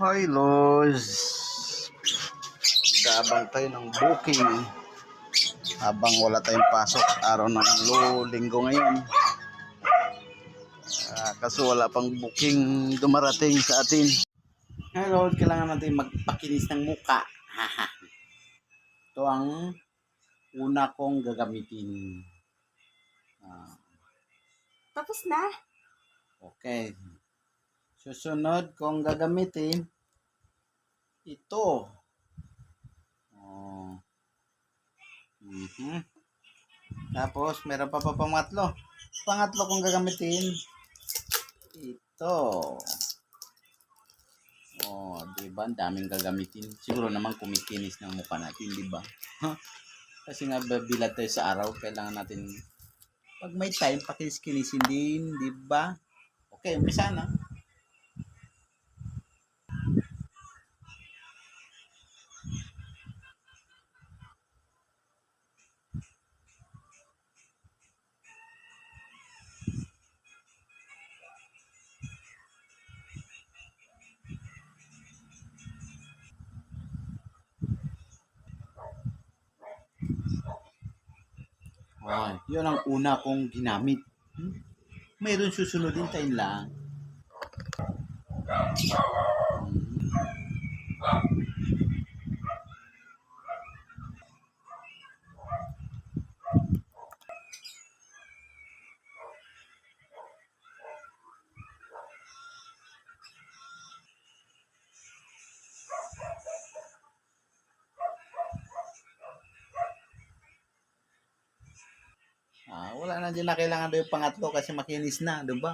Hi, Loz. Gabang tayo ng booking habang wala tayong pasok. Araw ng linggo ngayon. Kaso wala pang booking dumarating sa atin. Hello, kailangan natin magpakinis ng muka. Ito ang una kong gagamitin. Tapos na? Okay. Susunod kong gagamitin ito. Tapos, meron pa pangatlo. Pangatlo kong gagamitin ito. Diba? Ang daming gagamitin. Siguro naman kumikinis ng mukha natin, diba? Kasi nga, bilad tayo sa araw. Kailangan natin, pag may time, pakinis-kinisin din, diba? Okay, umpisa na. Yun ang una kong ginamit. Mayroon susunodin tayo lang. Wala na din na kailangan daw yung pangatlo kasi makinis na, diba?